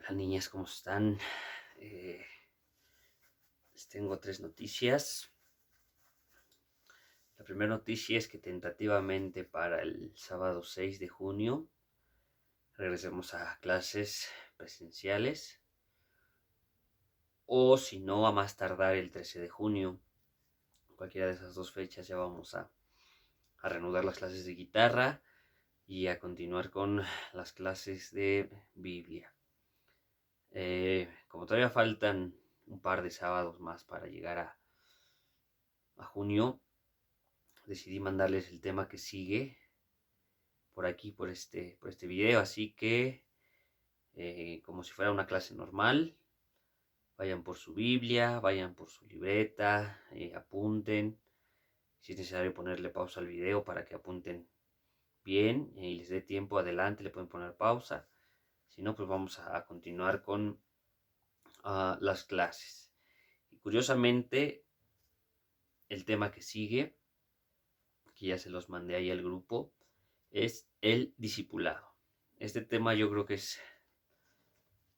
Hola niñas, ¿cómo están? Eh, Les tengo tres noticias. La primera noticia es que tentativamente para el sábado 6 de junio regresemos a clases presenciales o si no a más tardar el 13 de junio. Cualquiera de esas dos fechas ya vamos a reanudar las clases de guitarra y a continuar con las clases de Biblia. Como todavía faltan un par de sábados más para llegar a junio, decidí mandarles el tema que sigue por aquí, por este video, así que como si fuera una clase normal, vayan por su Biblia, vayan por su libreta, apunten, si es necesario ponerle pausa al video para que apunten bien y les dé tiempo adelante, le pueden poner pausa, si no pues vamos a continuar con las clases. Y curiosamente, el tema que sigue, que ya se los mandé ahí al grupo, es el discipulado. Este tema yo creo que es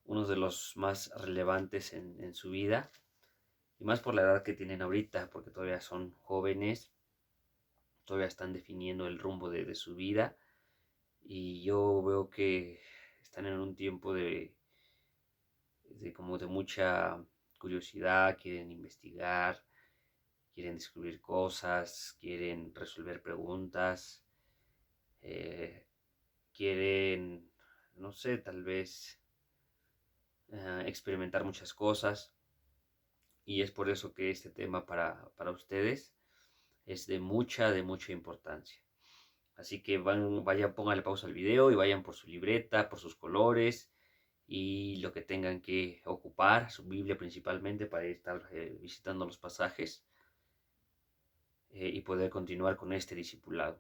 uno de los más relevantes en su vida, y más por la edad que tienen ahorita, porque todavía son jóvenes, todavía están definiendo el rumbo de su vida, y yo veo que están en un tiempo como de mucha curiosidad, quieren investigar, quieren descubrir cosas, quieren resolver preguntas, quieren, no sé, tal vez experimentar muchas cosas. Y es por eso que este tema para ustedes es de mucha importancia. Así que vayan, pónganle pausa al video y vayan por su libreta, por sus colores y lo que tengan que ocupar, su Biblia principalmente, para estar visitando los pasajes y poder continuar con este discipulado.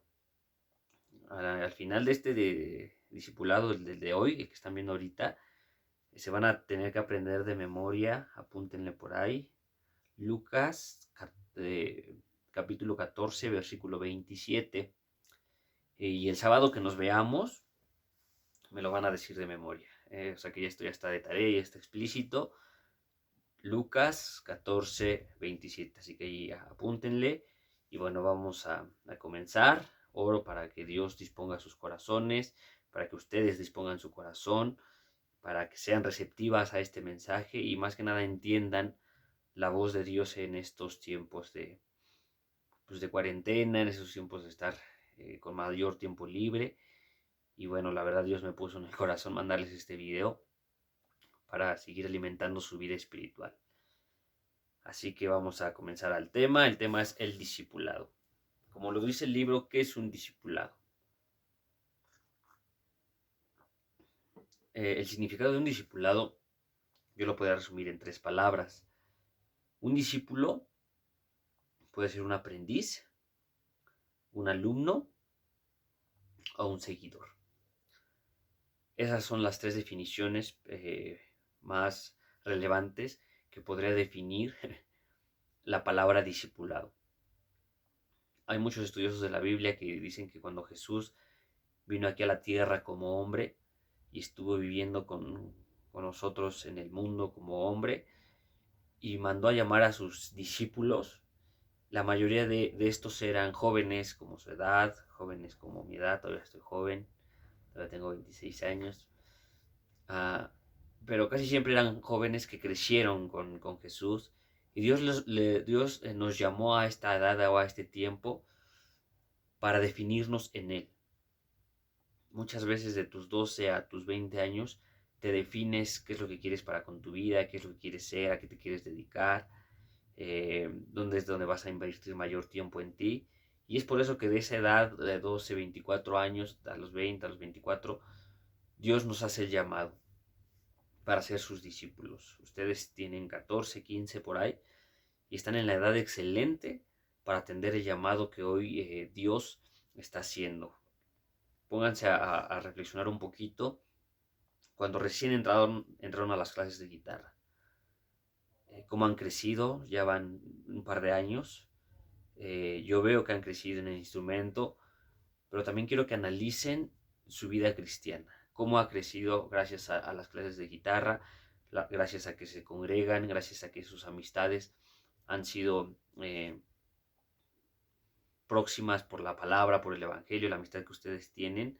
Al final de este discipulado, el de hoy, el que están viendo ahorita, se van a tener que aprender de memoria, apúntenle por ahí, Lucas capítulo 14, versículo 27. Y el sábado que nos veamos, me lo van a decir de memoria. O sea que esto ya está de tarea, ya está explícito. Lucas 14, 27. Así que ahí apúntenle. Y bueno, vamos a comenzar. Oro para que Dios disponga sus corazones, para que ustedes dispongan su corazón, para que sean receptivas a este mensaje y más que nada entiendan la voz de Dios en estos tiempos de cuarentena, en esos tiempos de estar con mayor tiempo libre. Y bueno, la verdad Dios me puso en el corazón mandarles este video para seguir alimentando su vida espiritual. Así que vamos a comenzar al tema. El tema es el discipulado. Como lo dice el libro, ¿qué es un discipulado? El significado de un discipulado yo lo podría resumir en tres palabras. Un discípulo puede ser un aprendiz, un alumno o un seguidor. Esas son las tres definiciones más relevantes que podría definir la palabra discipulado. Hay muchos estudiosos de la Biblia que dicen que cuando Jesús vino aquí a la tierra como hombre y estuvo viviendo con nosotros en el mundo como hombre y mandó a llamar a sus discípulos, la mayoría de estos eran jóvenes como su edad, jóvenes como mi edad, todavía estoy joven, todavía tengo 26 años, uh, pero casi siempre eran jóvenes que crecieron con Jesús y Dios nos llamó a esta edad o a este tiempo para definirnos en Él. Muchas veces de tus 12 a tus 20 años te defines qué es lo que quieres para con tu vida, qué es lo que quieres ser, a qué te quieres dedicar, dónde es donde vas a invertir mayor tiempo en ti. Y es por eso que de esa edad de 12, 24 años, a los 20, a los 24, Dios nos hace el llamado para ser sus discípulos. Ustedes tienen 14, 15 por ahí y están en la edad excelente para atender el llamado que hoy Dios está haciendo. Pónganse a reflexionar un poquito cuando recién entraron a las clases de guitarra. Cómo han crecido, ya van un par de años. Yo veo que han crecido en el instrumento, pero también quiero que analicen su vida cristiana. cómo ha crecido gracias a las clases de guitarra, gracias a que se congregan, gracias a que sus amistades han sido próximas por la palabra, por el evangelio, la amistad que ustedes tienen,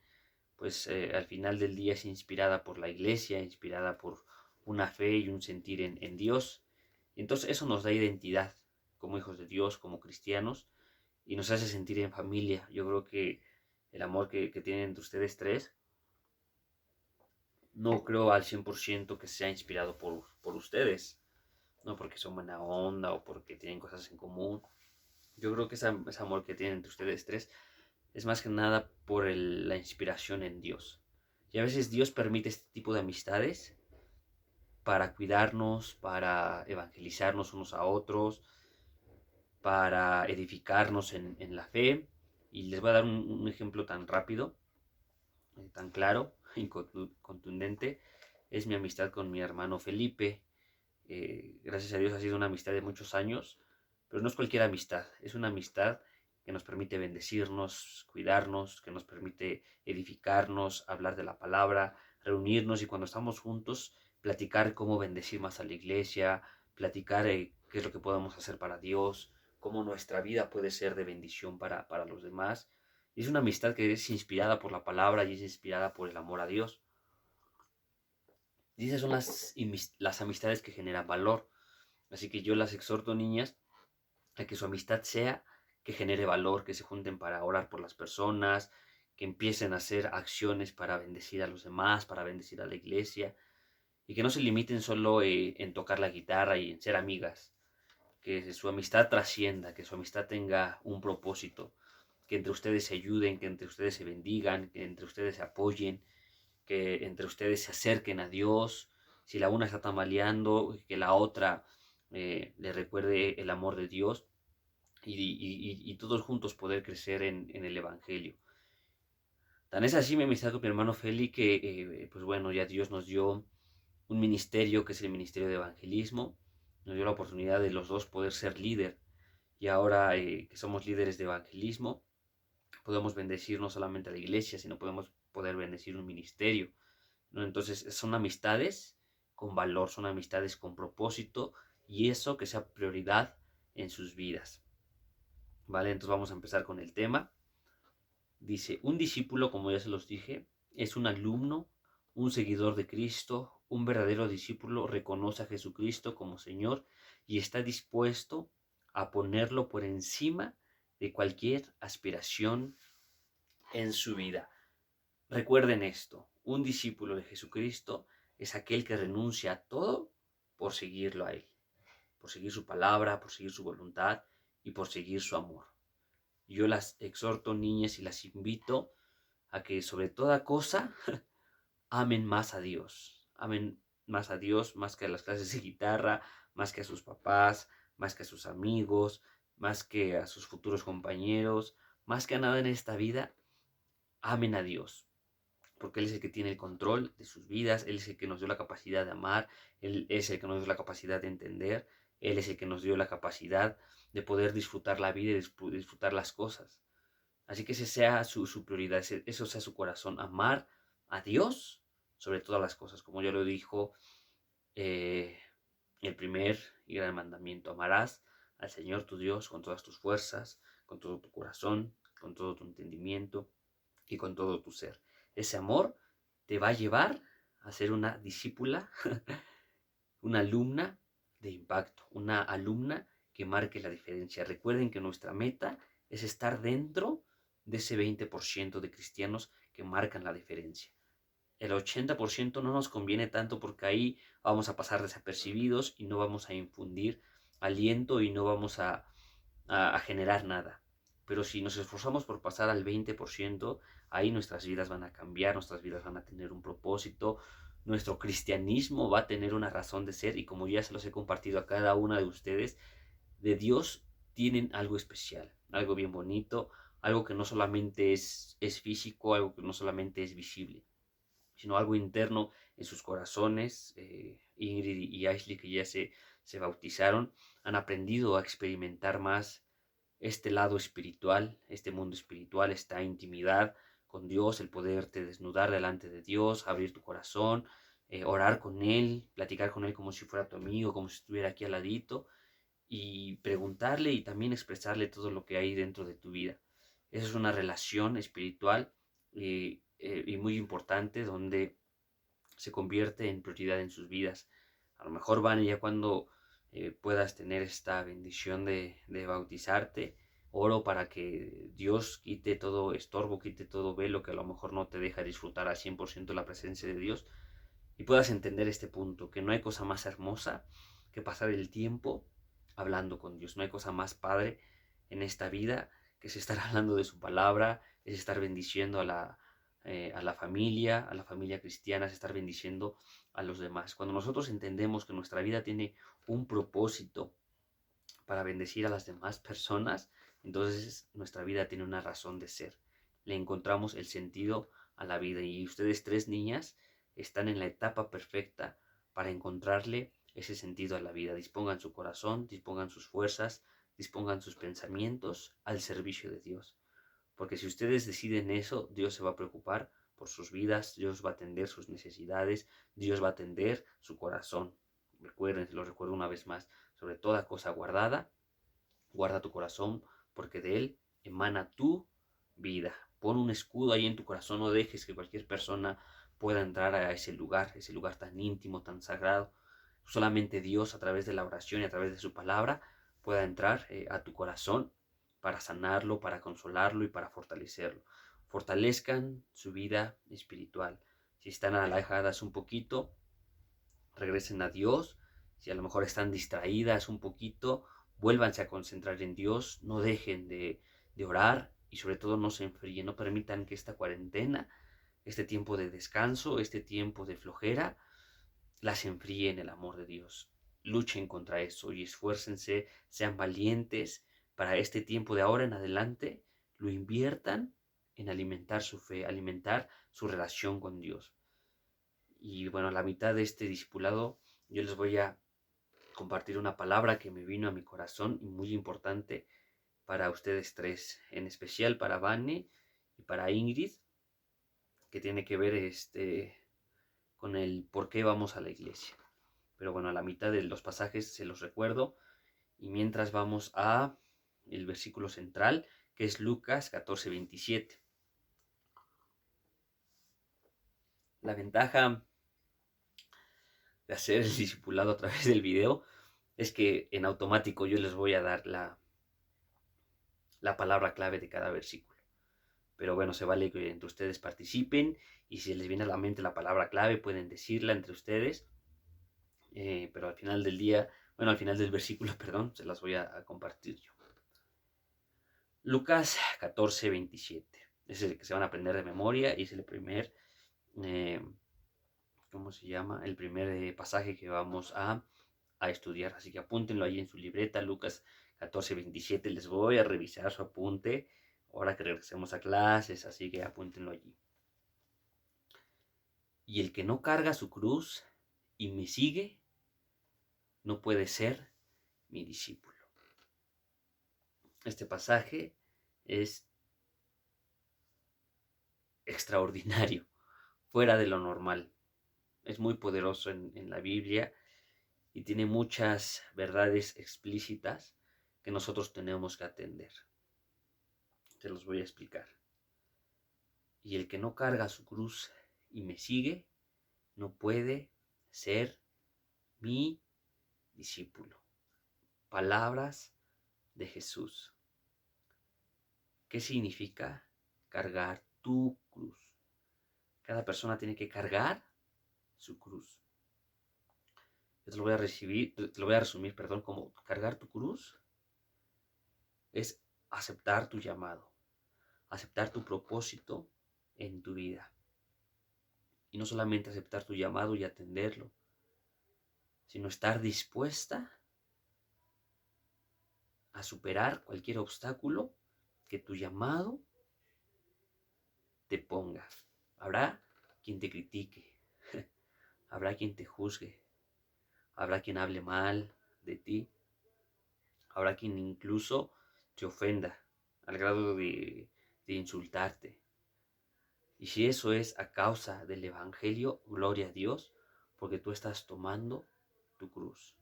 pues al final del día es inspirada por la iglesia, inspirada por una fe y un sentir en Dios. Y entonces eso nos da identidad como hijos de Dios, como cristianos, y nos hace sentir en familia. Yo creo que el amor que tienen entre ustedes tres, no creo al 100% que sea inspirado por ustedes, no porque son buena onda o porque tienen cosas en común. Yo creo que ese amor que tienen entre ustedes tres es más que nada por la inspiración en Dios. Y a veces Dios permite este tipo de amistades para cuidarnos, para evangelizarnos unos a otros, para edificarnos en la fe. Y les voy a dar un ejemplo tan rápido, tan claro y contundente. Es mi amistad con mi hermano Felipe. Gracias a Dios ha sido una amistad de muchos años, pero no es cualquier amistad. Es una amistad que nos permite bendecirnos, cuidarnos, que nos permite edificarnos, hablar de la palabra, reunirnos y cuando estamos juntos, platicar cómo bendecir más a la iglesia, platicar qué es lo que podemos hacer para Dios, cómo nuestra vida puede ser de bendición para los demás. Y es una amistad que es inspirada por la palabra y es inspirada por el amor a Dios. Y esas son las amistades que generan valor. Así que yo las exhorto, niñas, a que su amistad sea que genere valor, que se junten para orar por las personas, que empiecen a hacer acciones para bendecir a los demás, para bendecir a la iglesia, y que no se limiten solo en tocar la guitarra y en ser amigas, que su amistad trascienda, que su amistad tenga un propósito, que entre ustedes se ayuden, que entre ustedes se bendigan, que entre ustedes se apoyen, que entre ustedes se acerquen a Dios. Si la una está tambaleando, que la otra le recuerde el amor de Dios y todos juntos poder crecer en el Evangelio. Tan es así mi amistad con mi hermano Feli que, pues bueno, ya Dios nos dio un ministerio que es el ministerio de evangelismo. Nos dio la oportunidad de los dos poder ser líder. Y ahora que somos líderes de evangelismo, podemos bendecir no solamente a la iglesia, sino podemos poder bendecir un ministerio, ¿no? Entonces son amistades con valor, son amistades con propósito y eso que sea prioridad en sus vidas. ¿Vale? Entonces vamos a empezar con el tema. Dice, un discípulo, como ya se los dije, es un alumno, un seguidor de Cristo, un verdadero discípulo reconoce a Jesucristo como Señor y está dispuesto a ponerlo por encima de cualquier aspiración en su vida. Recuerden esto, un discípulo de Jesucristo es aquel que renuncia a todo por seguirlo a Él, por seguir su palabra, por seguir su voluntad y por seguir su amor. Yo las exhorto, niñas, y las invito a que sobre toda cosa amen más a Dios. Amen más a Dios, más que a las clases de guitarra, más que a sus papás, más que a sus amigos, más que a sus futuros compañeros, más que a nada en esta vida, amen a Dios. Porque Él es el que tiene el control de sus vidas, Él es el que nos dio la capacidad de amar, Él es el que nos dio la capacidad de entender, Él es el que nos dio la capacidad de poder disfrutar la vida y disfrutar las cosas. Así que ese sea su prioridad, eso sea su corazón, amar a Dios sobre todas las cosas. Como ya lo dijo eh, el primer y gran mandamiento, amarás al Señor tu Dios con todas tus fuerzas, con todo tu corazón, con todo tu entendimiento y con todo tu ser. Ese amor te va a llevar a ser una discípula, una alumna de impacto, una alumna que marque la diferencia. Recuerden que nuestra meta es estar dentro de ese 20% de cristianos que marcan la diferencia. El 80% no nos conviene tanto porque ahí vamos a pasar desapercibidos y no vamos a infundir aliento y no vamos a generar nada. Pero si nos esforzamos por pasar al 20%, ahí nuestras vidas van a cambiar, nuestras vidas van a tener un propósito, nuestro cristianismo va a tener una razón de ser y como ya se los he compartido a cada una de ustedes, de Dios tienen algo especial, algo bien bonito, algo que no solamente es físico, algo que no solamente es visible, sino algo interno en sus corazones. Ingrid y Ashley, que ya se bautizaron, han aprendido a experimentar más este lado espiritual, este mundo espiritual, esta intimidad con Dios, el poderte desnudar delante de Dios, abrir tu corazón, orar con Él, platicar con Él como si fuera tu amigo, como si estuviera aquí al ladito, y preguntarle y también expresarle todo lo que hay dentro de tu vida. Esa es una relación espiritual y muy importante, donde se convierte en prioridad en sus vidas. A lo mejor, Van, ya cuando puedas tener esta bendición de bautizarte, oro para que Dios quite todo estorbo, quite todo velo que a lo mejor no te deja disfrutar al 100% la presencia de Dios, y puedas entender este punto, que no hay cosa más hermosa que pasar el tiempo hablando con Dios. No hay cosa más padre en esta vida que es estar hablando de su palabra, es estar bendiciendo a la familia cristiana, es estar bendiciendo a los demás. Cuando nosotros entendemos que nuestra vida tiene un propósito para bendecir a las demás personas, entonces nuestra vida tiene una razón de ser. Le encontramos el sentido a la vida, y ustedes, 3 niñas, están en la etapa perfecta para encontrarle ese sentido a la vida. Dispongan su corazón, dispongan sus fuerzas, dispongan sus pensamientos al servicio de Dios. Porque si ustedes deciden eso, Dios se va a preocupar por sus vidas, Dios va a atender sus necesidades, Dios va a atender su corazón. Recuerden, lo recuerdo una vez más, sobre toda cosa guardada, guarda tu corazón, porque de él emana tu vida. Pon un escudo ahí en tu corazón, no dejes que cualquier persona pueda entrar a ese lugar tan íntimo, tan sagrado. Solamente Dios, a través de la oración y a través de su palabra, pueda entrar a tu corazón para sanarlo, para consolarlo y para fortalecerlo. Fortalezcan su vida espiritual. Si están alejadas un poquito, regresen a Dios. Si a lo mejor están distraídas un poquito, vuélvanse a concentrar en Dios. No dejen de orar, y sobre todo no se enfríen. No permitan que esta cuarentena, este tiempo de descanso, este tiempo de flojera, las enfríe en el amor de Dios. Luchen contra eso y esfuércense, sean valientes para este tiempo de ahora en adelante. Lo inviertan en alimentar su fe, alimentar su relación con Dios. Y bueno, a la mitad de este discipulado yo les voy a compartir una palabra que me vino a mi corazón y muy importante para ustedes 3, en especial para Vane y para Ingrid, que tiene que ver con el por qué vamos a la iglesia. Pero bueno, a la mitad de los pasajes se los recuerdo, y mientras vamos a el versículo central, que es Lucas 14:27. La ventaja de hacer el discipulado a través del video es que en automático yo les voy a dar la palabra clave de cada versículo. Pero bueno, se vale que entre ustedes participen, y si les viene a la mente la palabra clave pueden decirla entre ustedes. Pero al final del día, bueno, al final del versículo, perdón, se las voy a compartir yo. Lucas 14:27. Es el que se van a aprender de memoria y es el primer, ¿cómo se llama? El primer pasaje que vamos a estudiar. Así que apúntenlo ahí en su libreta, Lucas 14:27. Les voy a revisar su apunte ahora que regresemos a clases, así que apúntenlo allí. Y el que no carga su cruz y me sigue, no puede ser mi discípulo. Este pasaje es extraordinario, fuera de lo normal. Es muy poderoso en la Biblia y tiene muchas verdades explícitas que nosotros tenemos que atender. Se los voy a explicar. Y el que no carga su cruz y me sigue, no puede ser mi discípulo. Palabras de Jesús. ¿Qué significa cargar tu cruz? Cada persona tiene que cargar su cruz. Yo te lo voy a resumir, como cargar tu cruz es aceptar tu llamado, aceptar tu propósito en tu vida. Y no solamente aceptar tu llamado y atenderlo, sino estar dispuesta a superar cualquier obstáculo que tu llamado te ponga. Habrá quien te critique, habrá quien te juzgue, habrá quien hable mal de ti, habrá quien incluso te ofenda al grado de insultarte. Y si eso es a causa del Evangelio, gloria a Dios, porque tú estás tomando tu cruz.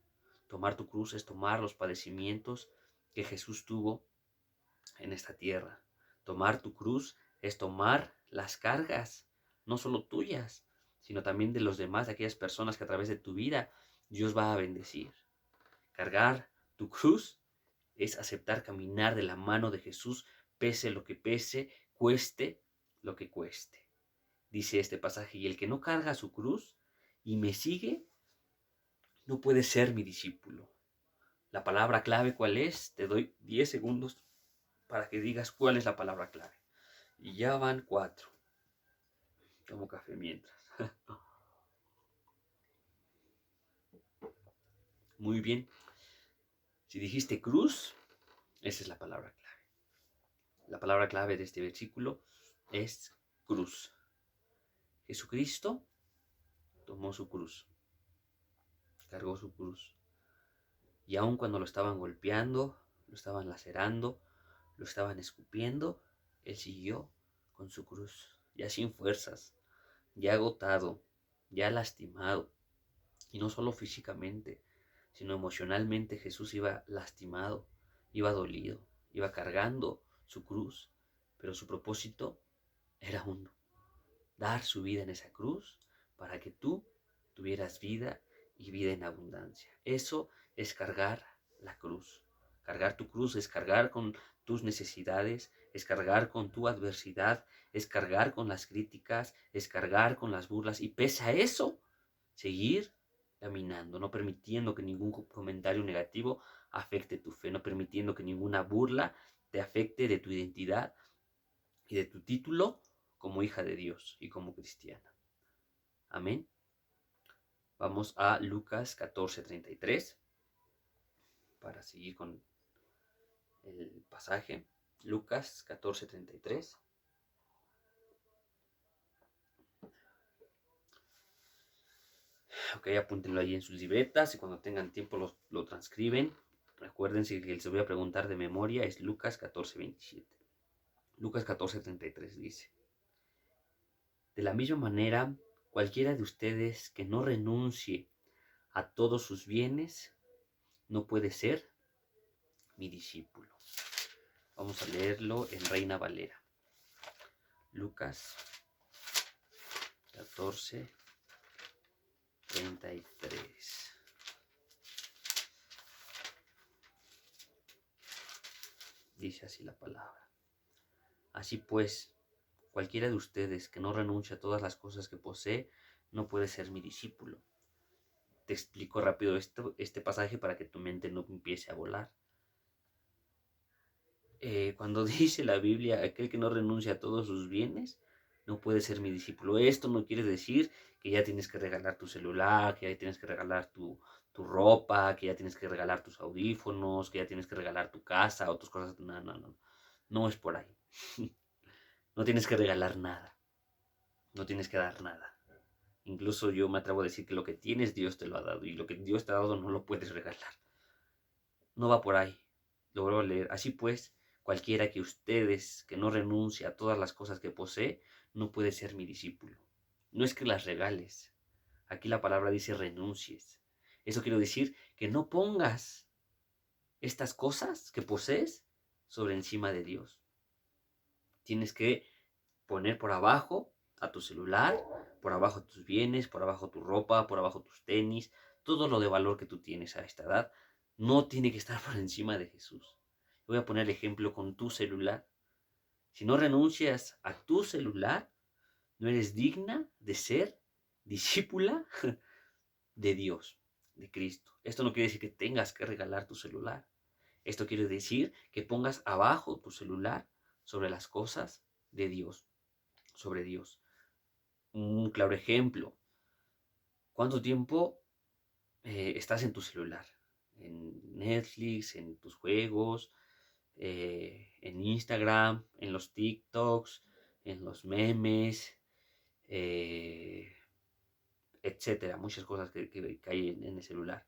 Tomar tu cruz es tomar los padecimientos que Jesús tuvo en esta tierra. Tomar tu cruz es tomar las cargas, no solo tuyas, sino también de los demás, de aquellas personas que a través de tu vida Dios va a bendecir. Cargar tu cruz es aceptar caminar de la mano de Jesús, pese lo que pese, cueste lo que cueste. Dice este pasaje, y el que no carga su cruz y me sigue, no puede ser mi discípulo. La palabra clave, ¿cuál es? Te doy 10 segundos para que digas cuál es la palabra clave. Y ya van 4. Tomo café mientras. Muy bien. Si dijiste cruz, esa es la palabra clave. La palabra clave de este versículo es cruz. Jesucristo tomó su cruz, cargó su cruz. Y aun cuando lo estaban golpeando, lo estaban lacerando, lo estaban escupiendo, Él siguió con su cruz, ya sin fuerzas, ya agotado, ya lastimado. Y no solo físicamente, sino emocionalmente Jesús iba lastimado, iba dolido, iba cargando su cruz. Pero su propósito era uno: dar su vida en esa cruz para que tú tuvieras vida y vida en abundancia. Eso es cargar la cruz. Cargar tu cruz es cargar con tus necesidades, es cargar con tu adversidad, es cargar con las críticas, es cargar con las burlas, y pese a eso, seguir caminando, no permitiendo que ningún comentario negativo afecte tu fe, no permitiendo que ninguna burla te afecte de tu identidad y de tu título como hija de Dios y como cristiana. Amén. Vamos a Lucas 14:33 para seguir con el pasaje. Lucas 14:33. Ok, apúntenlo ahí en sus libretas y cuando tengan tiempo lo transcriben. Recuérdense que les voy a preguntar de memoria, es Lucas 14:27. Lucas 14:33 dice: de la misma manera, cualquiera de ustedes que no renuncie a todos sus bienes no puede ser mi discípulo. Vamos a leerlo en Reina Valera. Lucas 14:33. Dice así la palabra: así pues, cualquiera de ustedes que no renuncie a todas las cosas que posee, no puede ser mi discípulo. Te explico rápido este pasaje para que tu mente no empiece a volar. Cuando dice la Biblia, aquel que no renuncia a todos sus bienes, no puede ser mi discípulo. Esto no quiere decir que ya tienes que regalar tu celular, que ya tienes que regalar tu ropa, que ya tienes que regalar tus audífonos, que ya tienes que regalar tu casa o tus cosas. No, no, no. No es por ahí. No tienes que regalar nada. No tienes que dar nada. Incluso yo me atrevo a decir que lo que tienes Dios te lo ha dado y lo que Dios te ha dado no lo puedes regalar. No va por ahí. Lo vuelvo a leer. Así pues, cualquiera que ustedes que no renuncie a todas las cosas que posee, no puede ser mi discípulo. No es que las regales. Aquí la palabra dice renuncies. Eso quiere decir que no pongas estas cosas que posees sobre encima de Dios. Tienes que poner por abajo a tu celular, por abajo tus bienes, por abajo tu ropa, por abajo tus tenis, todo lo de valor que tú tienes a esta edad, no tiene que estar por encima de Jesús. Voy a poner el ejemplo con tu celular. Si no renuncias a tu celular, no eres digna de ser discípula de Dios, de Cristo. Esto no quiere decir que tengas que regalar tu celular. Esto quiere decir que pongas abajo tu celular sobre las cosas de Dios, sobre Dios. Un claro ejemplo: ¿cuánto tiempo estás en tu celular? En Netflix, en tus juegos, en Instagram, en los TikToks, en los memes, etcétera. Muchas cosas que hay en el celular.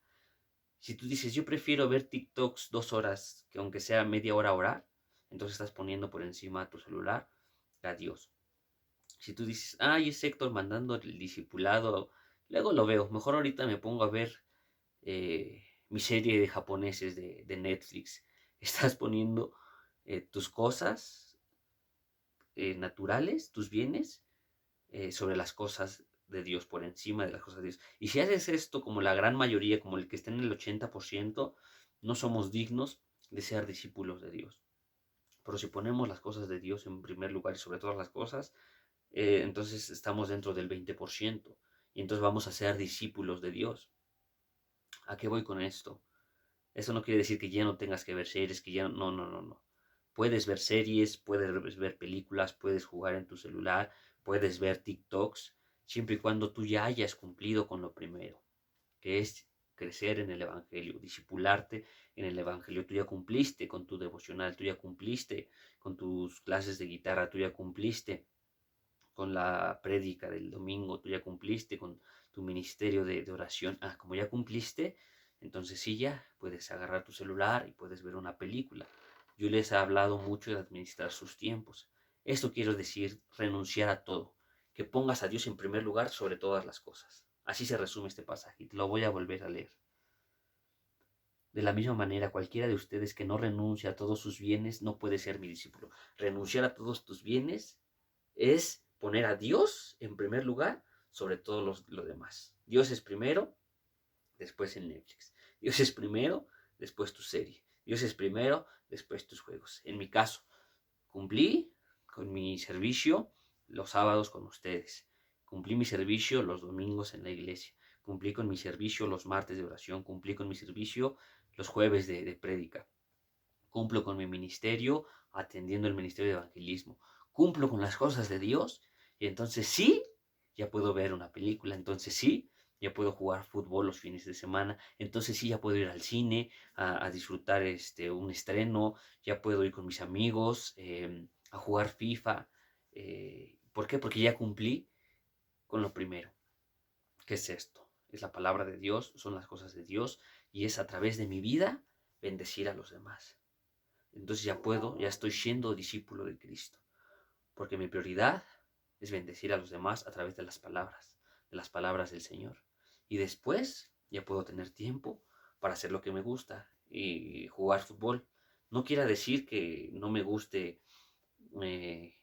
Si tú dices, yo prefiero ver TikToks 2 horas que aunque sea media hora orar, entonces estás poniendo por encima tu celular a Dios. Si tú dices, ay, es Héctor mandando el discipulado, luego lo veo. Mejor ahorita me pongo a ver mi serie de japoneses de Netflix. Estás poniendo tus cosas naturales, tus bienes, sobre las cosas de Dios, por encima de las cosas de Dios. Y si haces esto como la gran mayoría, como el que está en el 80%, no somos dignos de ser discípulos de Dios. Pero si ponemos las cosas de Dios en primer lugar y sobre todas las cosas, entonces estamos dentro del 20%. Y entonces vamos a ser discípulos de Dios. ¿A qué voy con esto? Eso no quiere decir que ya no tengas que ver series, que ya no, no, no, no. Puedes ver series, puedes ver películas, puedes jugar en tu celular, puedes ver TikToks, siempre y cuando tú ya hayas cumplido con lo primero, que es crecer en el Evangelio, discipularte en el Evangelio. Tú ya cumpliste con tu devocional, tú ya cumpliste con tus clases de guitarra, tú ya cumpliste con la prédica del domingo, tú ya cumpliste con tu ministerio de oración. Ah, como ya cumpliste, entonces sí ya puedes agarrar tu celular y puedes ver una película. Yo les he hablado mucho de administrar sus tiempos. Esto quiero decir renunciar a todo, que pongas a Dios en primer lugar sobre todas las cosas. Así se resume este pasaje y te lo voy a volver a leer. De la misma manera, cualquiera de ustedes que no renuncia a todos sus bienes no puede ser mi discípulo. Renunciar a todos tus bienes es poner a Dios en primer lugar sobre todo lo demás. Dios es primero, después el Netflix. Dios es primero, después tu serie. Dios es primero, después tus juegos. En mi caso, cumplí con mi servicio los sábados con ustedes. Cumplí mi servicio los domingos en la iglesia. Cumplí con mi servicio los martes de oración. Cumplí con mi servicio los jueves de prédica. Cumplo con mi ministerio atendiendo el ministerio de evangelismo. Cumplo con las cosas de Dios y entonces sí, ya puedo ver una película. Entonces sí, ya puedo jugar fútbol los fines de semana. Entonces sí, ya puedo ir al cine a disfrutar un estreno. Ya puedo ir con mis amigos a jugar FIFA. ¿Por qué? Porque ya cumplí con lo primero. ¿Qué es esto? Es la palabra de Dios, son las cosas de Dios y es a través de mi vida bendecir a los demás. Entonces ya estoy siendo discípulo de Cristo, porque mi prioridad es bendecir a los demás a través de las palabras del Señor. Y después ya puedo tener tiempo para hacer lo que me gusta y jugar fútbol. No quiere decir que no me guste eh,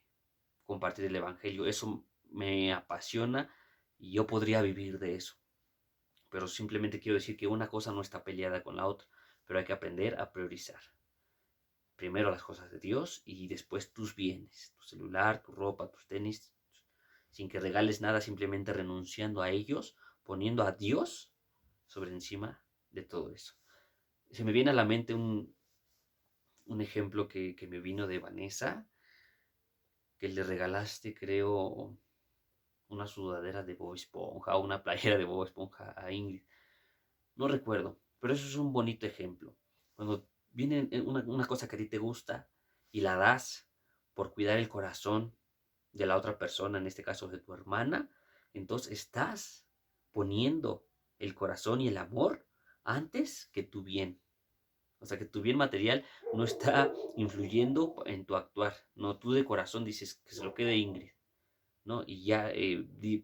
compartir el Evangelio, eso me apasiona y yo podría vivir de eso. Pero simplemente quiero decir que una cosa no está peleada con la otra, pero hay que aprender a priorizar. Primero las cosas de Dios y después tus bienes, tu celular, tu ropa, tus tenis, sin que regales nada, simplemente renunciando a ellos, poniendo a Dios sobre encima de todo eso. Se me viene a la mente un ejemplo que me vino de Vanessa, que le regalaste, creo, una sudadera de Bob Esponja o una playera de Bob Esponja a Ingrid. No recuerdo, pero eso es un bonito ejemplo. Cuando viene una cosa que a ti te gusta y la das por cuidar el corazón de la otra persona, en este caso de tu hermana, entonces estás poniendo el corazón y el amor antes que tu bien. O sea, que tu bien material no está influyendo en tu actuar. No, tú de corazón dices que se lo quede Ingrid, ¿no? Y ya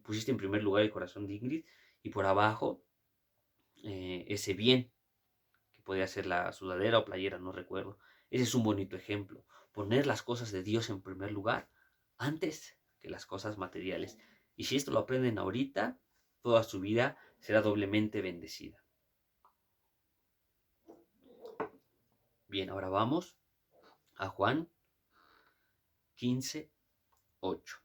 pusiste en primer lugar el corazón de Ingrid y por abajo ese bien, que podría ser la sudadera o playera, no recuerdo. Ese es un bonito ejemplo. Poner las cosas de Dios en primer lugar antes que las cosas materiales. Y si esto lo aprenden ahorita, toda su vida será doblemente bendecida. Bien, ahora vamos a Juan 15:8.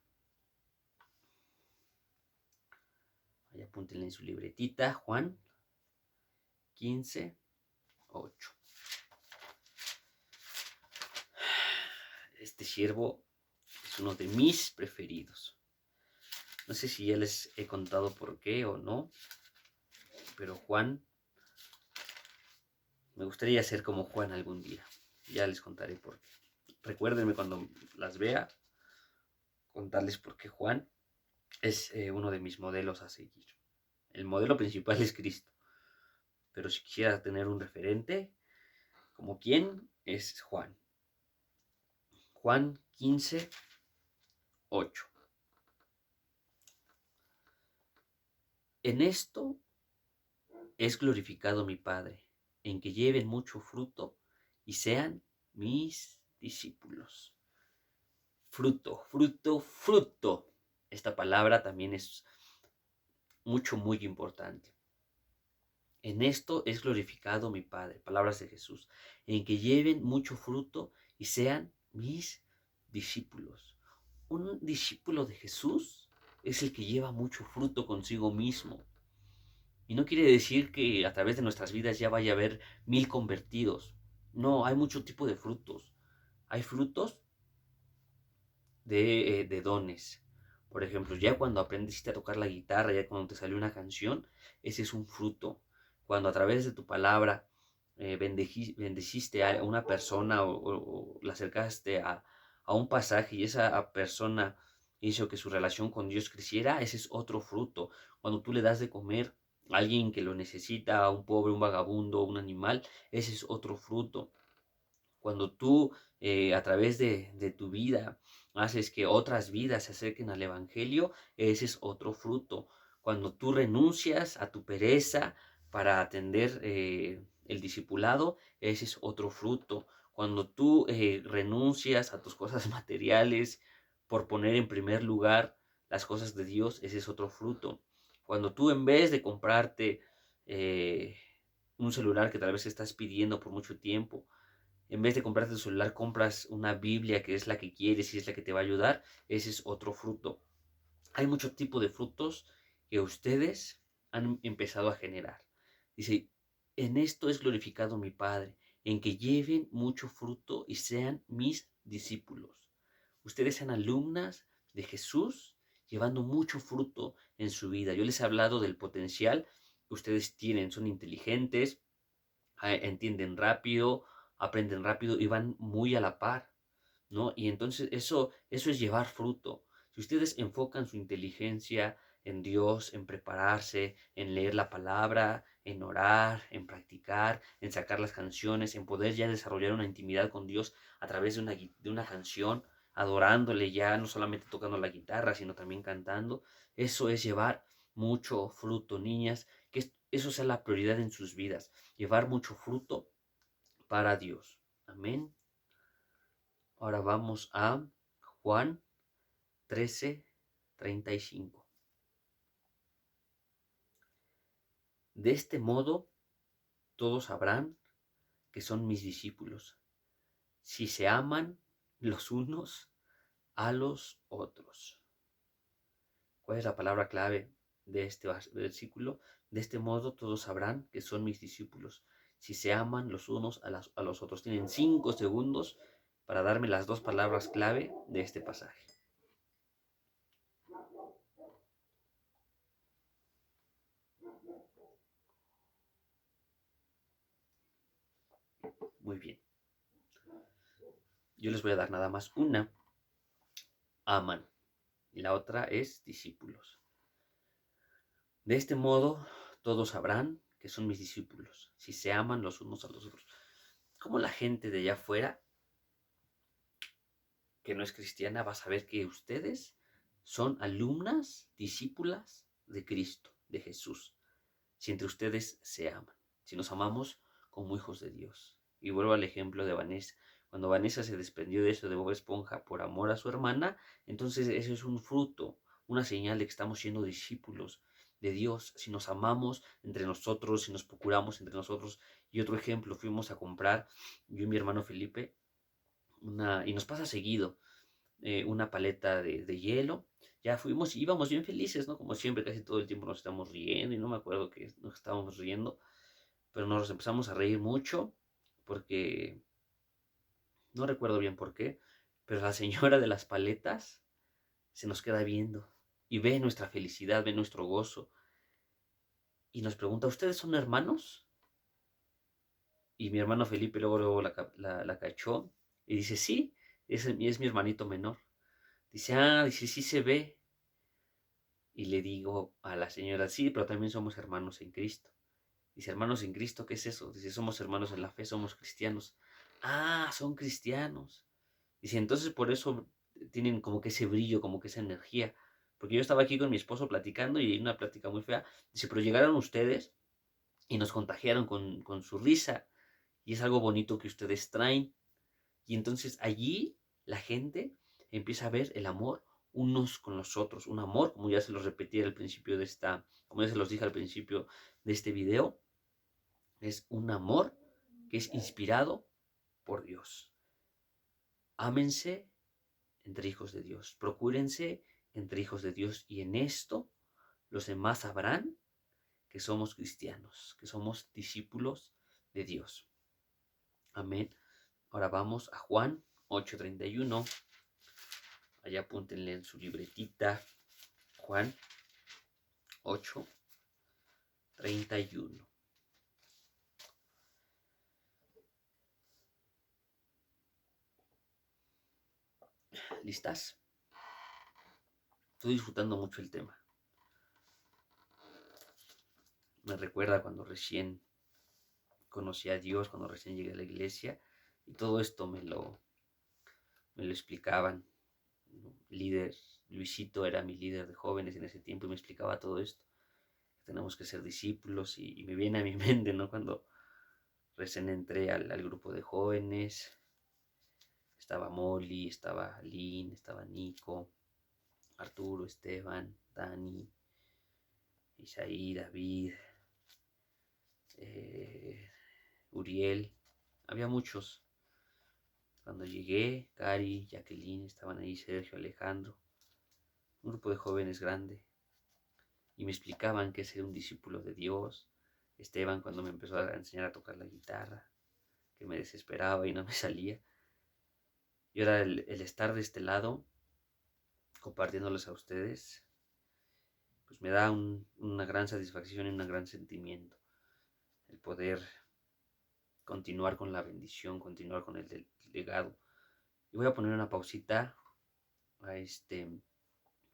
Ahí apúntenle en su libretita, Juan 15:8. Este siervo es uno de mis preferidos. No sé si ya les he contado por qué o no, pero Juan, me gustaría ser como Juan algún día. Ya les contaré por qué. Recuérdenme cuando las vea, contarles por qué Juan es uno de mis modelos a seguir. El modelo principal es Cristo, pero si quisiera tener un referente, como quién, es Juan. Juan 15:8. En esto es glorificado mi Padre, en que lleven mucho fruto y sean mis discípulos. Fruto, fruto, fruto. Esta palabra también es muy importante. En esto es glorificado mi Padre, palabras de Jesús, en que lleven mucho fruto y sean mis discípulos. Un discípulo de Jesús es el que lleva mucho fruto consigo mismo. Y no quiere decir que a través de nuestras vidas ya vaya a haber 1000 convertidos. No, hay mucho tipo de frutos. Hay frutos de dones. Por ejemplo, ya cuando aprendiste a tocar la guitarra, ya cuando te salió una canción, ese es un fruto. Cuando a través de tu palabra bendeciste a una persona o la acercaste a un pasaje y esa persona hizo que su relación con Dios creciera, ese es otro fruto. Cuando tú le das de comer a alguien que lo necesita, a un pobre, un vagabundo, un animal, ese es otro fruto. Cuando tú a través de tu vida haces que otras vidas se acerquen al Evangelio, ese es otro fruto. Cuando tú renuncias a tu pereza para atender el discipulado, ese es otro fruto. Cuando tú renuncias a tus cosas materiales por poner en primer lugar las cosas de Dios, ese es otro fruto. Cuando tú en vez de comprarte un celular que tal vez estás pidiendo por mucho tiempo, en vez de comprarte tu celular, compras una Biblia que es la que quieres y es la que te va a ayudar, ese es otro fruto. Hay mucho tipo de frutos que ustedes han empezado a generar. Dice, en esto es glorificado mi Padre, en que lleven mucho fruto y sean mis discípulos. Ustedes sean alumnas de Jesús, llevando mucho fruto en su vida. Yo les he hablado del potencial que ustedes tienen, son inteligentes, entienden rápido, aprenden rápido y van muy a la par, ¿no? Y entonces eso es llevar fruto. Si ustedes enfocan su inteligencia en Dios, en prepararse, en leer la palabra, en orar, en practicar, en sacar las canciones, en poder ya desarrollar una intimidad con Dios a través de una canción, adorándole ya, no solamente tocando la guitarra, sino también cantando, eso es llevar mucho fruto, niñas, que eso sea la prioridad en sus vidas, llevar mucho fruto para Dios. Amén. Ahora vamos a Juan 13:35. De este modo todos sabrán que son mis discípulos, si se aman los unos a los otros. ¿Cuál es la palabra clave de este versículo? De este modo todos sabrán que son mis discípulos, si se aman los unos a los otros. Tienen 5 segundos para darme las 2 palabras clave de este pasaje. Muy bien. Yo les voy a dar nada más una. Aman. Y la otra es discípulos. De este modo, todos sabrán que son mis discípulos, si se aman los unos a los otros. Como la gente de allá afuera, que no es cristiana, va a saber que ustedes son alumnas, discípulas de Cristo, de Jesús. Si entre ustedes se aman, si nos amamos como hijos de Dios. Y vuelvo al ejemplo de Vanessa. Cuando Vanessa se desprendió de eso de Bob Esponja por amor a su hermana, entonces eso es un fruto, una señal de que estamos siendo discípulos de Dios. Si nos amamos entre nosotros, si nos procuramos entre nosotros. Y otro ejemplo, fuimos a comprar, yo y mi hermano Felipe, y nos pasa seguido, una paleta de hielo. Ya fuimos, íbamos bien felices, ¿no? Como siempre, casi todo el tiempo nos estamos riendo y no me acuerdo que nos estábamos riendo, pero nos empezamos a reír mucho porque no recuerdo bien por qué, pero la señora de las paletas se nos queda viendo y ve nuestra felicidad, ve nuestro gozo y nos pregunta, ¿ustedes son hermanos? Y mi hermano Felipe luego la cachó y dice, sí, es mi hermanito menor. Dice, sí se ve. Y le digo a la señora, sí, pero también somos hermanos en Cristo. Dice, hermanos en Cristo, ¿qué es eso? Dice, somos hermanos en la fe, somos cristianos. Ah, son cristianos. Dice, entonces por eso tienen como que ese brillo, como que esa energía, Porque yo estaba aquí con mi esposo platicando y una plática muy fea. Dice, pero llegaron ustedes y nos contagiaron con su risa. Y es algo bonito que ustedes traen. Y entonces allí la gente empieza a ver el amor unos con los otros. Un amor, como ya se los repetí al principio de como ya se los dije al principio de este video, es un amor que es inspirado por Dios. Ámense entre hijos de Dios. Procúrense entre hijos de Dios. Y en esto los demás sabrán que somos cristianos, que somos discípulos de Dios. Amén. Ahora vamos a Juan 8:31. Allá apúntenle en su libretita. Juan 8:31. ¿Listas? Estoy disfrutando mucho el tema. Me recuerda cuando recién conocí a Dios, cuando recién llegué a la iglesia, y todo esto me lo explicaban. Líder, Luisito era mi líder de jóvenes en ese tiempo y me explicaba todo esto. Tenemos que ser discípulos y me viene a mi mente, ¿no? Cuando recién entré al grupo de jóvenes, estaba Molly, estaba Lynn, estaba Nico, Arturo, Esteban, Dani, Isaí, David, Uriel, había muchos. Cuando llegué, Cari, Jacqueline, estaban ahí, Sergio, Alejandro, un grupo de jóvenes grande, y me explicaban qué es ser un discípulo de Dios. Esteban, cuando me empezó a enseñar a tocar la guitarra, que me desesperaba y no me salía. Y ahora el estar de este lado, compartiéndoles a ustedes, pues me da una gran satisfacción y un gran sentimiento. El poder continuar con la bendición, continuar con el legado. Y voy a poner una pausita a este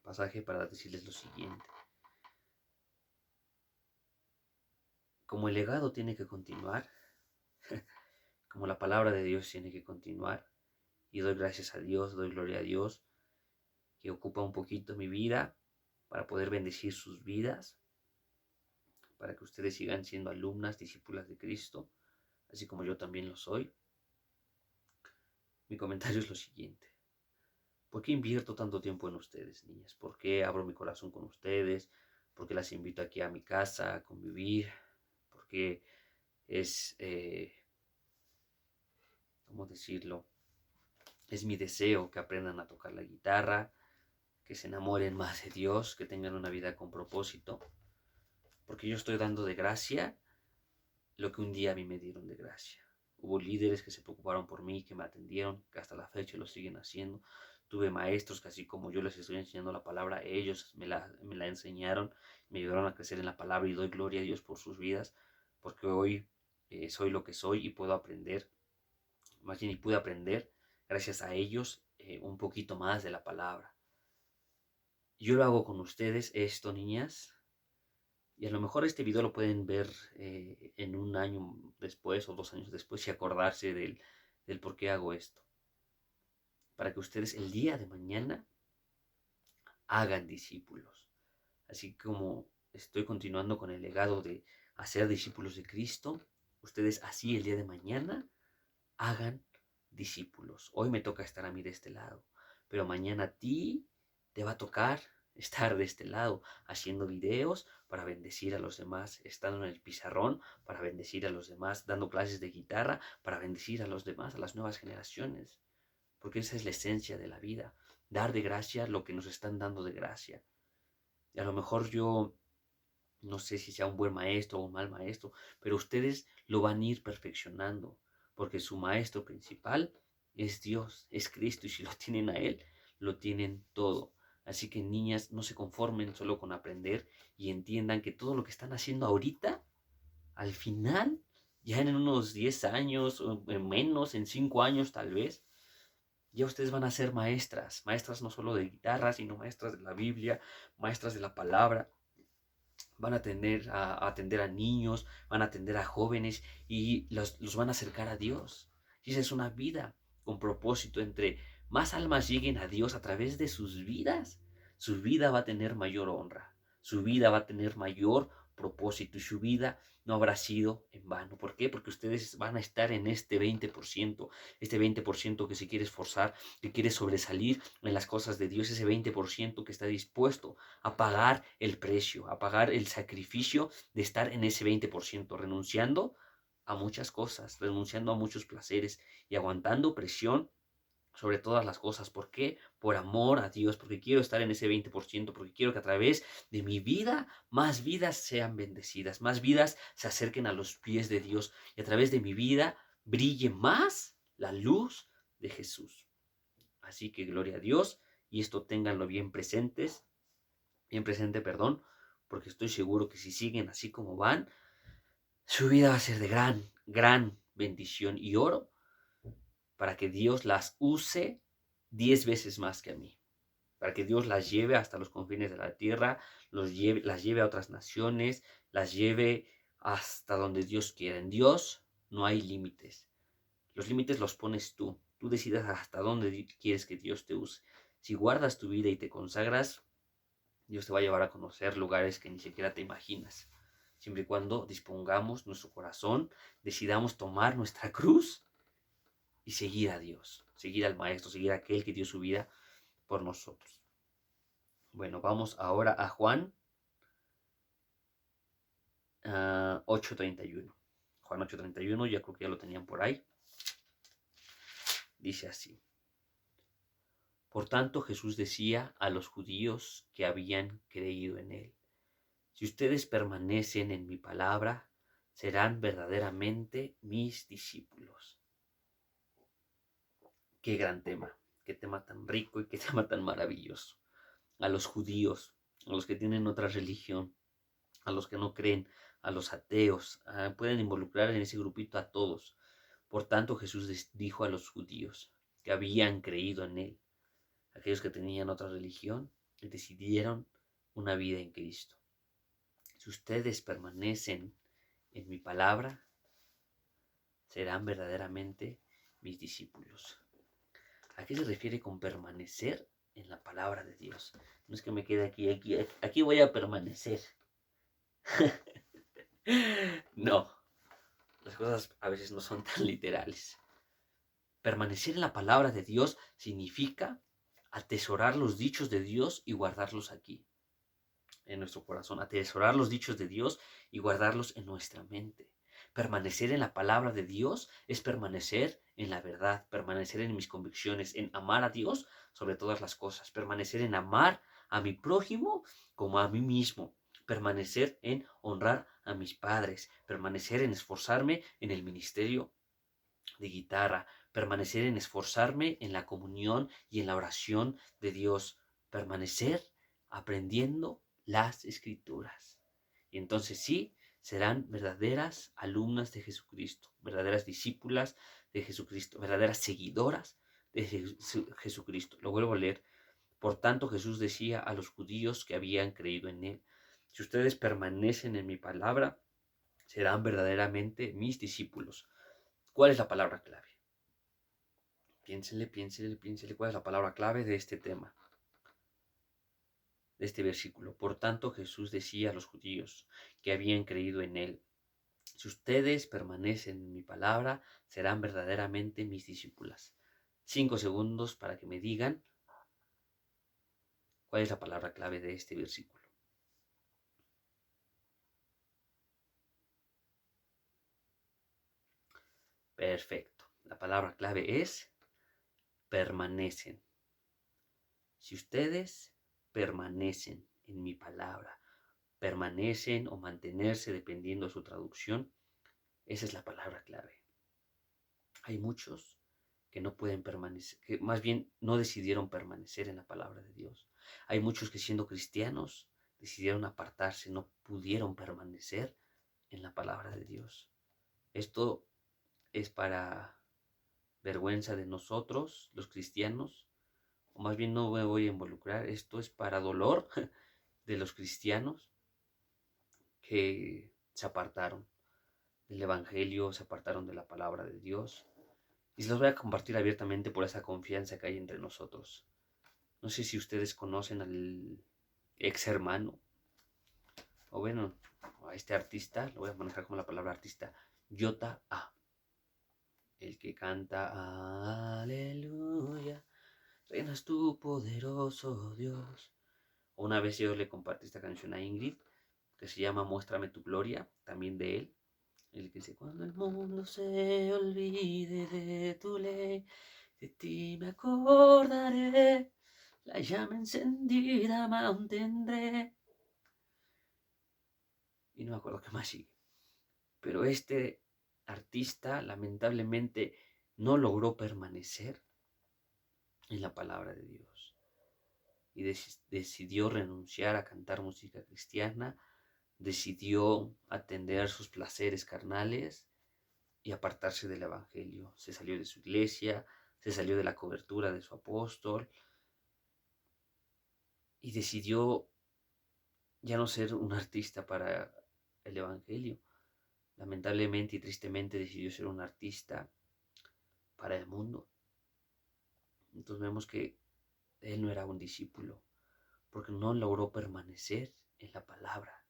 pasaje para decirles lo siguiente. Como el legado tiene que continuar, como la palabra de Dios tiene que continuar, y doy gracias a Dios, doy gloria a Dios, que ocupa un poquito mi vida para poder bendecir sus vidas, para que ustedes sigan siendo alumnas, discípulas de Cristo, así como yo también lo soy. Mi comentario es lo siguiente. ¿Por qué invierto tanto tiempo en ustedes, niñas? ¿Por qué abro mi corazón con ustedes? ¿Por qué las invito aquí a mi casa a convivir? ¿Por qué es, ¿cómo decirlo? Es mi deseo que aprendan a tocar la guitarra, que se enamoren más de Dios, que tengan una vida con propósito. Porque yo estoy dando de gracia lo que un día a mí me dieron de gracia. Hubo líderes que se preocuparon por mí, que me atendieron, que hasta la fecha lo siguen haciendo. Tuve maestros que así como yo les estoy enseñando la palabra, ellos me la enseñaron, me ayudaron a crecer en la palabra y doy gloria a Dios por sus vidas, porque hoy soy lo que soy y puedo aprender, más bien y pude aprender gracias a ellos un poquito más de la palabra. Yo lo hago con ustedes esto, niñas, y a lo mejor este video lo pueden ver en un año después o 2 años después y acordarse del por qué hago esto. Para que ustedes el día de mañana hagan discípulos. Así como estoy continuando con el legado de hacer discípulos de Cristo, ustedes así el día de mañana hagan discípulos. Hoy me toca estar a mí de este lado, pero mañana a ti te va a tocar estar de este lado, haciendo videos para bendecir a los demás, estando en el pizarrón para bendecir a los demás, dando clases de guitarra para bendecir a los demás, a las nuevas generaciones. Porque esa es la esencia de la vida, dar de gracia lo que nos están dando de gracia. Y a lo mejor yo no sé si sea un buen maestro o un mal maestro, pero ustedes lo van a ir perfeccionando, porque su maestro principal es Dios, es Cristo, y si lo tienen a Él, lo tienen todo. Así que niñas, no se conformen solo con aprender y entiendan que todo lo que están haciendo ahorita, al final, ya en unos 10 años, o menos, en 5 años tal vez, ya ustedes van a ser maestras, maestras no solo de guitarra, sino maestras de la Biblia, maestras de la palabra. Van a atender a niños, van a atender a jóvenes y los van a acercar a Dios. Y esa es una vida con propósito. Entre más almas lleguen a Dios a través de sus vidas, su vida va a tener mayor honra, su vida va a tener mayor propósito y su vida no habrá sido en vano. ¿Por qué? Porque ustedes van a estar en este 20% que se quiere esforzar, que quiere sobresalir en las cosas de Dios, ese 20% que está dispuesto a pagar el precio, a pagar el sacrificio de estar en ese 20%, renunciando a muchas cosas, renunciando a muchos placeres y aguantando presión sobre todas las cosas. ¿Por qué? Por amor a Dios, porque quiero estar en ese 20%, porque quiero que a través de mi vida más vidas sean bendecidas, más vidas se acerquen a los pies de Dios y a través de mi vida brille más la luz de Jesús. Así que gloria a Dios, y esto ténganlo bien presente, perdón, porque estoy seguro que si siguen así como van, su vida va a ser de gran bendición, y oro para que Dios las use 10 veces más que a mí, para que Dios las lleve hasta los confines de la tierra, las lleve a otras naciones, las lleve hasta donde Dios quiera. En Dios no hay límites. Los límites los pones tú. Tú decides hasta dónde quieres que Dios te use. Si guardas tu vida y te consagras, Dios te va a llevar a conocer lugares que ni siquiera te imaginas. Siempre y cuando dispongamos nuestro corazón, decidamos tomar nuestra cruz y seguir a Dios, seguir al Maestro, seguir a aquel que dio su vida por nosotros. Bueno, vamos ahora a Juan 8:31. Juan 8:31, ya creo que ya lo tenían por ahí. Dice así: por tanto, Jesús decía a los judíos que habían creído en él: si ustedes permanecen en mi palabra, serán verdaderamente mis discípulos. Qué gran tema, qué tema tan rico y qué tema tan maravilloso. A los judíos, a los que tienen otra religión, a los que no creen, a los ateos, pueden involucrar en ese grupito a todos. Por tanto, Jesús les dijo a los judíos que habían creído en él, aquellos que tenían otra religión y decidieron una vida en Cristo: si ustedes permanecen en mi palabra, serán verdaderamente mis discípulos. ¿A qué se refiere con permanecer en la palabra de Dios? No es que me quede aquí voy a permanecer. No, las cosas a veces no son tan literales. Permanecer en la palabra de Dios significa atesorar los dichos de Dios y guardarlos aquí, en nuestro corazón. Atesorar los dichos de Dios y guardarlos en nuestra mente. Permanecer en la palabra de Dios es permanecer en la verdad, permanecer en mis convicciones, en amar a Dios sobre todas las cosas, permanecer en amar a mi prójimo como a mí mismo, permanecer en honrar a mis padres, permanecer en esforzarme en el ministerio de guitarra, permanecer en esforzarme en la comunión y en la oración de Dios, permanecer aprendiendo las escrituras. Y entonces sí, serán verdaderas alumnas de Jesucristo, verdaderas discípulas de Jesucristo, verdaderas seguidoras de Jesucristo. Lo vuelvo a leer. Por tanto, Jesús decía a los judíos que habían creído en él: si ustedes permanecen en mi palabra, serán verdaderamente mis discípulos. ¿Cuál es la palabra clave? Piénsenle, ¿cuál es la palabra clave de este tema, de este versículo? Por tanto, Jesús decía a los judíos que habían creído en él: si ustedes permanecen en mi palabra, serán verdaderamente mis discípulas. 5 segundos para que me digan cuál es la palabra clave de este versículo. Perfecto. La palabra clave es permanecen. Si ustedes permanecen en mi palabra, permanecen o mantenerse dependiendo de su traducción, esa es la palabra clave. Hay muchos que no pueden permanecer, que más bien no decidieron permanecer en la palabra de Dios. Hay muchos que, siendo cristianos, decidieron apartarse, no pudieron permanecer en la palabra de Dios. Esto es para vergüenza de nosotros, los cristianos, o más bien no me voy a involucrar, esto es para dolor de los cristianos que se apartaron del Evangelio, se apartaron de la palabra de Dios. Y se los voy a compartir abiertamente por esa confianza que hay entre nosotros. No sé si ustedes conocen al ex hermano, o bueno, a este artista, lo voy a manejar como la palabra artista, Jota A, el que canta Aleluya, reinas tú poderoso Dios. Una vez yo le compartí esta canción a Ingrid, que se llama Muéstrame tu gloria, también de él. El que dice, cuando el mundo se olvide de tu ley, de ti me acordaré, la llama encendida mantendré. Y no me acuerdo qué más sigue. Pero este artista lamentablemente no logró permanecer en la palabra de Dios. Y decidió renunciar a cantar música cristiana, decidió atender sus placeres carnales y apartarse del evangelio. Se salió de su iglesia, se salió de la cobertura de su apóstol y decidió ya no ser un artista para el evangelio. Lamentablemente y tristemente decidió ser un artista para el mundo. Entonces vemos que él no era un discípulo porque no logró permanecer en la palabra.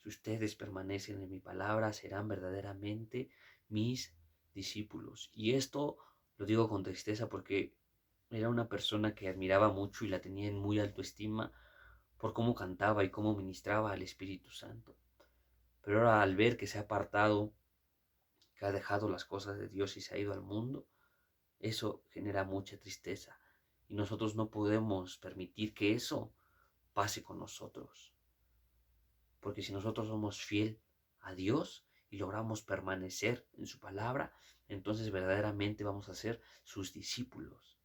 Si ustedes permanecen en mi palabra, serán verdaderamente mis discípulos. Y esto lo digo con tristeza porque era una persona que admiraba mucho y la tenía en muy alta estima por cómo cantaba y cómo ministraba al Espíritu Santo. Pero ahora al ver que se ha apartado, que ha dejado las cosas de Dios y se ha ido al mundo, eso genera mucha tristeza. Y nosotros no podemos permitir que eso pase con nosotros. Porque si nosotros somos fiel a Dios y logramos permanecer en su palabra, entonces verdaderamente vamos a ser sus discípulos.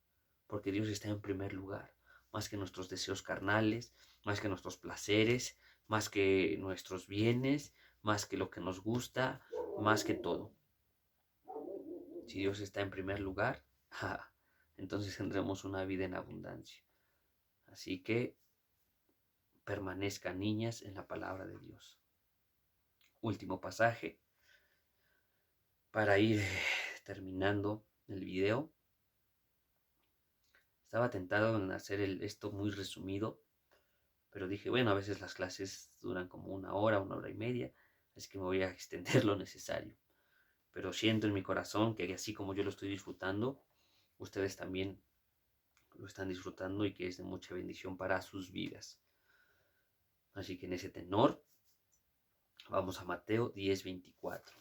Porque Dios está en primer lugar, más que nuestros deseos carnales, más que nuestros placeres, más que nuestros bienes, más que lo que nos gusta, más que todo. Si Dios está en primer lugar, entonces tendremos una vida en abundancia. Así que permanezcan, niñas, en la palabra de Dios. Último pasaje para ir terminando el video. Estaba tentado en hacer esto muy resumido, pero dije, bueno, a veces las clases duran como una hora y media, así que me voy a extender lo necesario. Pero siento en mi corazón que así como yo lo estoy disfrutando, ustedes también lo están disfrutando y que es de mucha bendición para sus vidas. Así que en ese tenor, vamos a Mateo 10:24.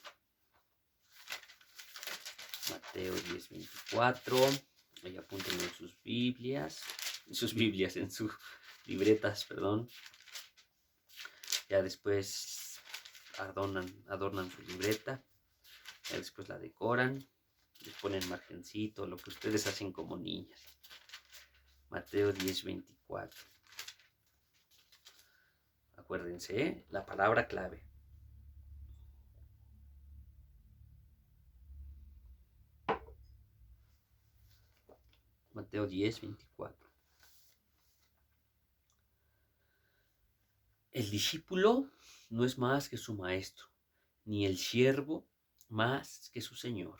Mateo 10:24. Ahí apúntenlo en sus Biblias, en sus libretas, perdón. Ya después adornan su libreta, ya después la decoran, les ponen margencito, lo que ustedes hacen como niñas. Mateo 10:24. Acuérdense, la palabra clave. Mateo 10:24. El discípulo no es más que su maestro, ni el siervo más que su señor.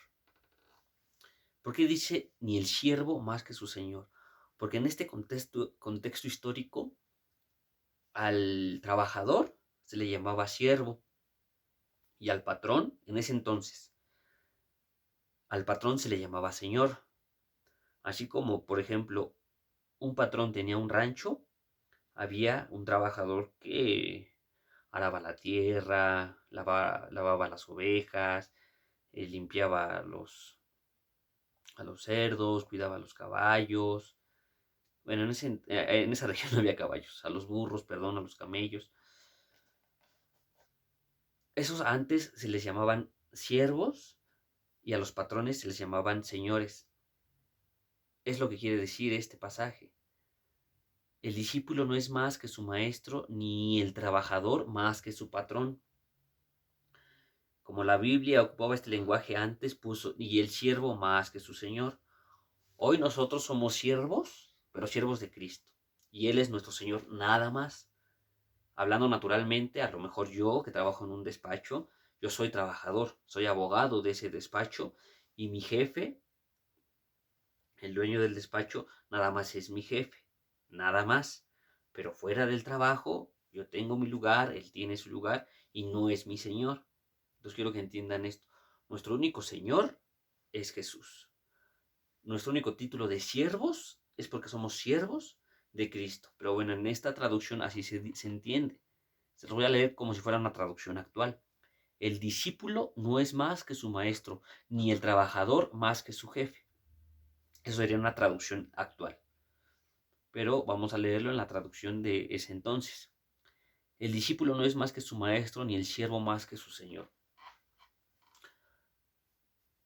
¿Por qué dice ni el siervo más que su señor? Porque en este contexto histórico, al trabajador se le llamaba siervo y al patrón, en ese entonces, al patrón se le llamaba señor. Así como, por ejemplo, un patrón tenía un rancho, había un trabajador que araba la tierra, lavaba las ovejas, limpiaba a los cerdos, cuidaba a los caballos. Bueno, en esa región no había caballos, a los burros, perdón, a los camellos. Esos antes se les llamaban siervos y a los patrones se les llamaban señores. Es lo que quiere decir este pasaje. El discípulo no es más que su maestro, ni el trabajador más que su patrón. Como la Biblia ocupaba este lenguaje antes, puso y el siervo más que su señor. Hoy nosotros somos siervos, pero siervos de Cristo. Y Él es nuestro Señor nada más. Hablando naturalmente, a lo mejor yo que trabajo en un despacho, yo soy trabajador, soy abogado de ese despacho y mi jefe, el dueño del despacho, nada más es mi jefe. nada más. Pero fuera del trabajo, yo tengo mi lugar, él tiene su lugar y no es mi Señor. Entonces quiero que entiendan esto. Nuestro único Señor es Jesús. Nuestro único título de siervos es porque somos siervos de Cristo. Pero bueno, en esta traducción así se entiende. Se los voy a leer como si fuera una traducción actual. El discípulo no es más que su maestro, ni el trabajador más que su jefe. Eso sería una traducción actual. Pero vamos a leerlo en la traducción de ese entonces. El discípulo no es más que su maestro, ni el siervo más que su señor.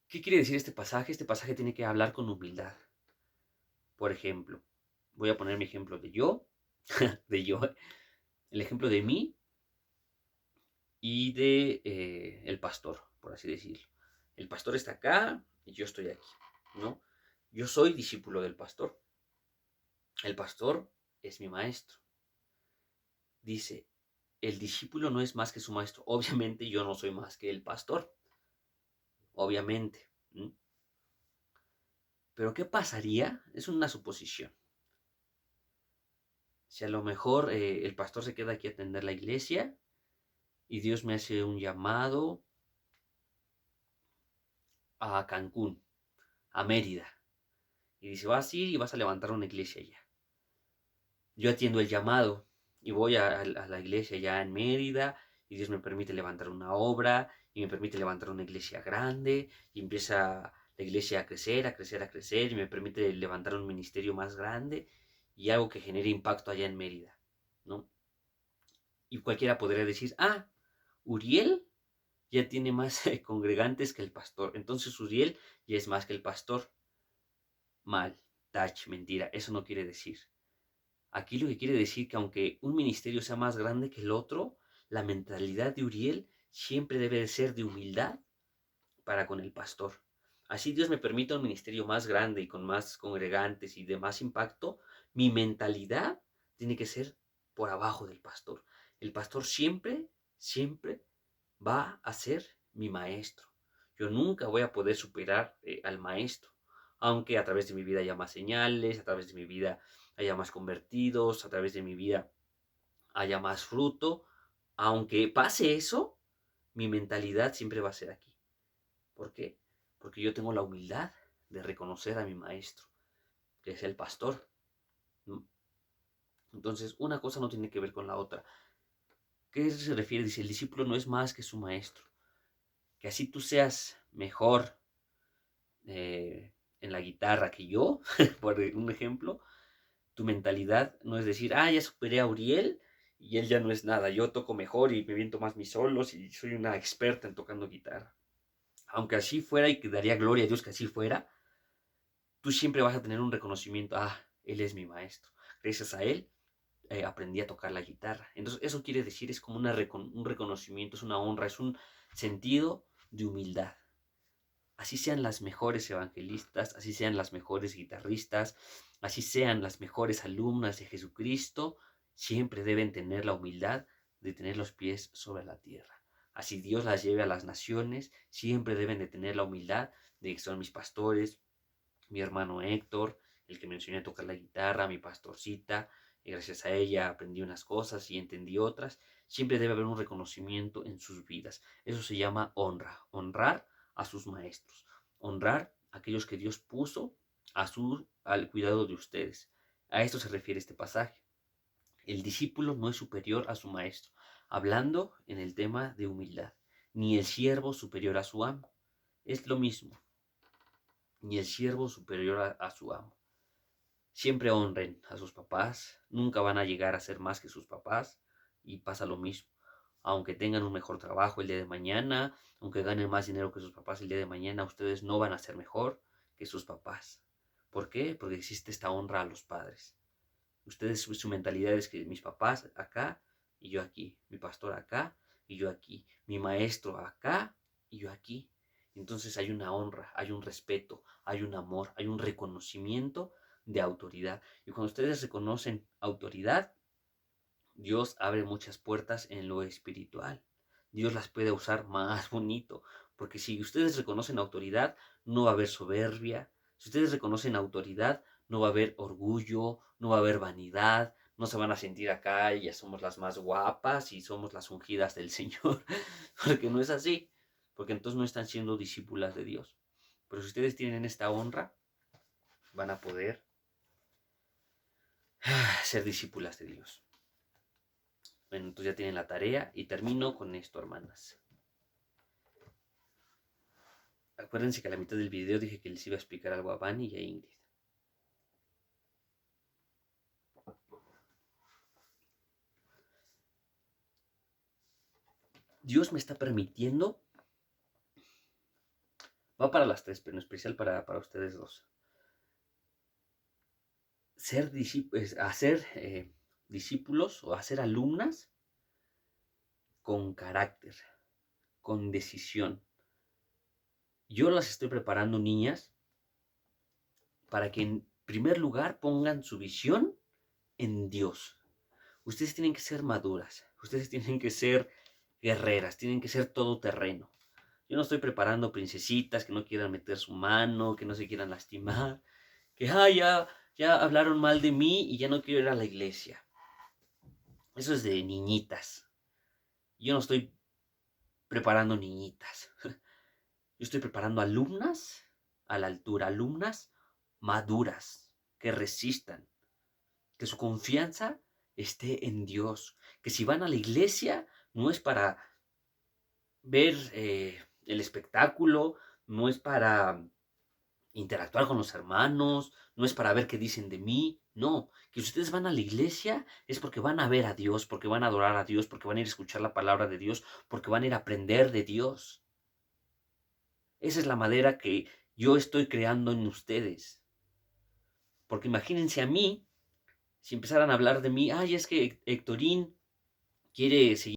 ¿Qué quiere decir este pasaje? Este pasaje tiene que hablar con humildad. Por ejemplo, voy a poner mi ejemplo de yo, el ejemplo de mí y de el pastor, por así decirlo. El pastor está acá y yo estoy aquí, ¿no? Yo soy discípulo del pastor. El pastor es mi maestro. Dice, el discípulo no es más que su maestro. Obviamente yo no soy más que el pastor. Obviamente. Pero ¿qué pasaría? Es una suposición. Si a lo mejor el pastor se queda aquí a atender la iglesia y Dios me hace un llamado a Cancún, a Mérida, y dice, vas a ir y vas a levantar una iglesia allá. Yo atiendo el llamado y voy a la iglesia allá en Mérida y Dios me permite levantar una obra y me permite levantar una iglesia grande y empieza la iglesia a crecer, a crecer, a crecer y me permite levantar un ministerio más grande y algo que genere impacto allá en Mérida, ¿no? Y cualquiera podría decir, Uriel ya tiene más congregantes que el pastor, entonces Uriel ya es más que el pastor. Mal, mentira, eso no quiere decir. Aquí lo que quiere decir que aunque un ministerio sea más grande que el otro, la mentalidad de Uriel siempre debe de ser de humildad para con el pastor. Así Dios me permita un ministerio más grande y con más congregantes y de más impacto, mi mentalidad tiene que ser por abajo del pastor. El pastor siempre, siempre va a ser mi maestro. Yo nunca voy a poder superar al maestro, aunque a través de mi vida haya más señales, a través de mi vida haya más convertidos, a través de mi vida haya más fruto. Aunque pase eso, mi mentalidad siempre va a ser aquí. ¿Por qué? Porque yo tengo la humildad de reconocer a mi maestro, que es el pastor. Entonces, una cosa no tiene que ver con la otra. ¿Qué se refiere? Dice, el discípulo no es más que su maestro. Que así tú seas mejor en la guitarra que yo, por un ejemplo, tu mentalidad no es decir, ya superé a Uriel y él ya no es nada, yo toco mejor y me viento más mis solos y soy una experta en tocando guitarra. Aunque así fuera y que daría gloria a Dios que así fuera, tú siempre vas a tener un reconocimiento, él es mi maestro. Gracias a él aprendí a tocar la guitarra. Entonces eso quiere decir, es como un reconocimiento, es una honra, es un sentido de humildad. Así sean las mejores evangelistas, así sean las mejores guitarristas, así sean las mejores alumnas de Jesucristo, siempre deben tener la humildad de tener los pies sobre la tierra. Así Dios las lleve a las naciones, siempre deben de tener la humildad de que son mis pastores, mi hermano Héctor, el que me enseñó a tocar la guitarra, mi pastorcita, y gracias a ella aprendí unas cosas y entendí otras. Siempre debe haber un reconocimiento en sus vidas. Eso se llama honra, honrar a sus maestros, honrar a aquellos que Dios puso al cuidado de ustedes. A esto se refiere este pasaje. El discípulo no es superior a su maestro, hablando en el tema de humildad, ni el siervo superior a su amo. Es lo mismo, ni el siervo superior a su amo. Siempre honren a sus papás, nunca van a llegar a ser más que sus papás y pasa lo mismo. Aunque tengan un mejor trabajo el día de mañana, aunque ganen más dinero que sus papás el día de mañana, ustedes no van a ser mejor que sus papás. ¿Por qué? Porque existe esta honra a los padres. Ustedes, su mentalidad es que mis papás acá y yo aquí, mi pastor acá y yo aquí, mi maestro acá y yo aquí. Entonces hay una honra, hay un respeto, hay un amor, hay un reconocimiento de autoridad. Y cuando ustedes reconocen autoridad, Dios abre muchas puertas en lo espiritual. Dios las puede usar más bonito, porque si ustedes reconocen autoridad, no va a haber soberbia. Si ustedes reconocen autoridad, no va a haber orgullo, no va a haber vanidad, no se van a sentir acá y ya somos las más guapas y somos las ungidas del Señor, porque no es así, porque entonces no están siendo discípulas de Dios. Pero si ustedes tienen esta honra, van a poder ser discípulas de Dios. Bueno, entonces ya tienen la tarea y termino con esto, hermanas. Acuérdense que a la mitad del video dije que les iba a explicar algo a Vani y a Ingrid. Dios me está permitiendo, va para las tres, pero en especial para ustedes dos, hacer discípulos o hacer alumnas con carácter, con decisión. Yo las estoy preparando, niñas, para que en primer lugar pongan su visión en Dios. Ustedes tienen que ser maduras, ustedes tienen que ser guerreras, tienen que ser todoterreno. Yo no estoy preparando princesitas que no quieran meter su mano, que no se quieran lastimar, que ya hablaron mal de mí y ya no quiero ir a la iglesia. Eso es de niñitas. Yo no estoy preparando niñitas. Yo estoy preparando alumnas a la altura, alumnas maduras, que resistan, que su confianza esté en Dios, que si van a la iglesia no es para ver el espectáculo, no es para interactuar con los hermanos, no es para ver qué dicen de mí, no, que si ustedes van a la iglesia es porque van a ver a Dios, porque van a adorar a Dios, porque van a ir a escuchar la palabra de Dios, porque van a ir a aprender de Dios. Esa es la madera que yo estoy creando en ustedes. Porque imagínense a mí, si empezaran a hablar de mí, ay, es que Héctorín quiere seguir